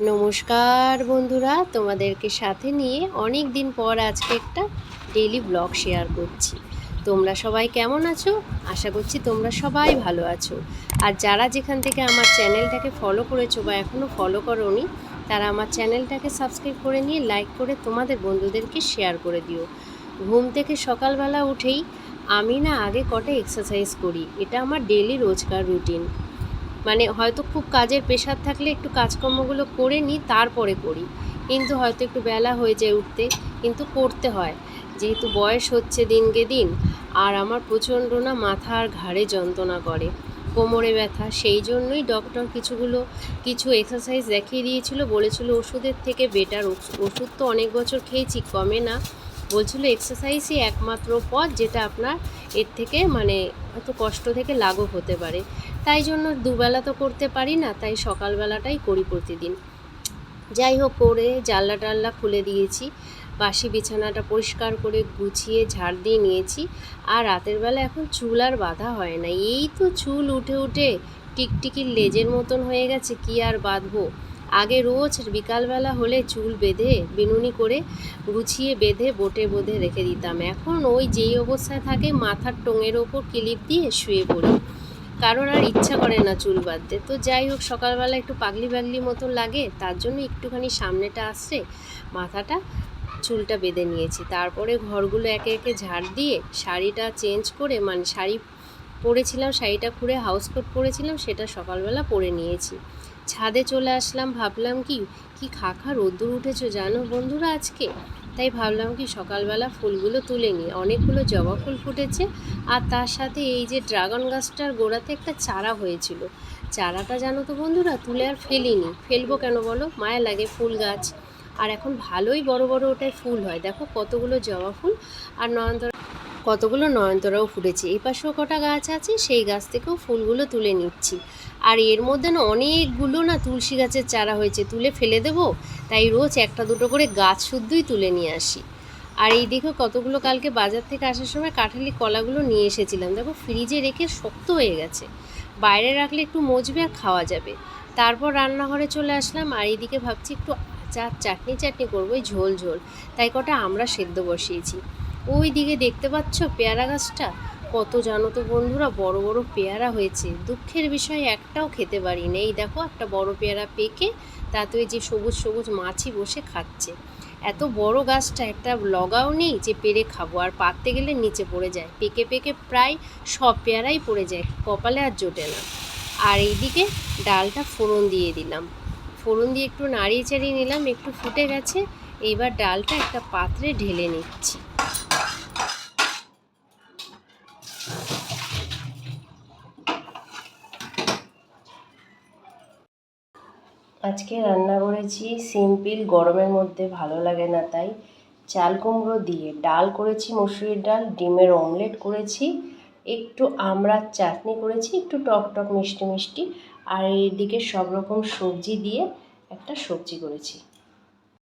নমস্কার বন্ধুরা, তোমাদেরকে সাথে নিয়ে অনেক দিন পর আজকে একটা ডেইলি ব্লগ শেয়ার করছি। তোমরা সবাই কেমন আছো? আশা করছি তোমরা সবাই ভালো আছো। আর যারা যেখান থেকে আমার চ্যানেলটাকে ফলো করেছো বা এখনও ফলো করোনি, তারা আমার চ্যানেলটাকে সাবস্ক্রাইব করে নিয়ে লাইক করে তোমাদের বন্ধুদেরকে শেয়ার করে দিও। ঘুম থেকে সকালবেলা উঠেই আমি না আগে কটা এক্সারসাইজ করি, এটা আমার ডেইলি রোজকার রুটিন। মানে হয়তো খুব কাজের প্রেশার থাকলে একটু কাজকর্মগুলো করে নিই, তারপরে করি। কিন্তু হয়তো একটু বেলা হয়ে যায় উঠতে, কিন্তু করতে হয়, যেহেতু বয়স হচ্ছে দিনকে দিন। আর আমার প্রচণ্ড না মাথা আর ঘাড়ে যন্ত্রণা করে, কোমরে ব্যথা। সেই জন্যই ডক্টর কিছু এক্সারসাইজ দেখিয়ে দিয়েছিল, বলেছিল ওষুধের থেকে বেটার। ওষুধ তো অনেক বছর খেয়েছি, কমে না। বলছিল এক্সারসাইজই একমাত্র পথ যেটা আপনার এর থেকে মানে এত কষ্ট থেকে লাঘব হতে পারে। তাই জন্য দুবেলা তো করতে পারি না, তাই সকালবেলাটাই করি প্রতিদিন। যাই হোক, করে জানলা টাল্লা খুলে দিয়েছি, বাসি বিছানাটা পরিষ্কার করে গুছিয়ে ঝাড় দিয়ে নিয়েছি। আর রাতের বেলা এখন চুল আর বাঁধা হয় না, এই তো চুল উঠে উঠে টিকটিকির লেজের মতন হয়ে গেছে, কি আর বাঁধবো। আগে রোজ বিকালবেলা হলে চুল বেঁধে বিনুনি করে গুছিয়ে বেঁধে বোটে বোঁধে রেখে দিতাম। এখন ওই যেই অবস্থায় থাকে মাথার টোঙের ওপর ক্লিপ দিয়ে শুয়ে পড়ি, কারণ আর ইচ্ছা করে না চুল বাঁধতে। তো যাই হোক, সকালবেলা একটু পাগলি পাগলি মতো লাগে, তার জন্য একটুখানি সামনেটা আসছে, মাথাটা চুলটা বেঁধে নিয়েছি। তারপরে ঘরগুলো একে একে ঝাড় দিয়ে শাড়িটা চেঞ্জ করে, মানে শাড়ি পরেছিলাম, শাড়িটা খুলে হাউস কোট পরেছিলাম, সেটা সকালবেলা পরে নিয়েছি। ছাদে চলে আসলাম, ভাবলাম কি খা রোদ্দুর উঠেছে জানো বন্ধুরা আজকে। তাই ভাবলাম কি সকালবেলা ফুলগুলো তুলে নিই, অনেকগুলো জবা ফুল ফুটেছে। আর তার সাথে এই যে ড্রাগন গাছটার গোড়াতে একটা চারা হয়েছিল, চারাটা জানো তো বন্ধুরা তুলে আর ফেলিনি। ফেলবো কেন বলো, মায়া লাগে, ফুল গাছ। আর এখন ভালোই বড় বড় ওটায় ফুল হয়, দেখো কতগুলো জবা ফুল। আর কতগুলো নয়নতারাও ফুটেছে। এই পাশেও কটা গাছ আছে, সেই গাছ থেকেও ফুলগুলো তুলে নিচ্ছি। আর এর মধ্যে না অনেকগুলো না তুলসী গাছের চারা হয়েছে, তুলে ফেলে দেবো, তাই রোজ একটা দুটো করে গাছ শুদ্ধই তুলে নিয়ে আসি। আর এই দেখো কতগুলো কালকে বাজার থেকে আসার সময় কাঁঠালি কলাগুলো নিয়ে এসেছিলাম, দেখো ফ্রিজে রেখে শক্ত হয়ে গেছে, বাইরে রাখলে একটু মজবে আর খাওয়া যাবে। তারপর রান্নাঘরে চলে আসলাম, আর এইদিকে ভাবছি একটু আচার চাটনি করবো, ওই ঝোল ঝোল। তাই কটা আমরা সেদ্ধ বসিয়েছি। ওই দিকে দেখতে পাচ্ছ পেয়ারা গাছটা, কত জানো তো বন্ধুরা বড় বড় পেয়ারা হয়েছে। দুঃখের বিষয় একটাও খেতে পারি না। এই দেখো একটা বড় পেয়ারা পেকে, তাতে ওই যে সবুজ সবুজ মাছি বসে খাচ্ছে। এত বড় গাছটা একটা লগাও নেই যে পেরে খাবো, আর পারতে গেলে নিচে পড়ে যায়, পেকে পেকে প্রায় সব পেয়ারাই পড়ে যায়, কপালে আর জোটে না। আর এইদিকে ডালটা ফোড়ন দিয়ে দিলাম, ফোড়ন দিয়ে একটু নাড়িয়ে চাড়িয়ে নিলাম, একটু ফুটে গেছে। এইবার ডালটা একটা পাত্রে ঢেলে নিচ্ছি। আজকে রান্না করেছি সিম্পল, গরমের মধ্যে ভালো লাগে না তাই চাল কুমড়ো দিয়ে ডাল করেছি, মসুরির ডাল, ডিমের অমলেট করেছি, একটু আমড়ার চাটনি করেছি, একটু টক টক মিষ্টি মিষ্টি। আর এইদিকে সব রকম সবজি দিয়ে একটা সবজি করেছি।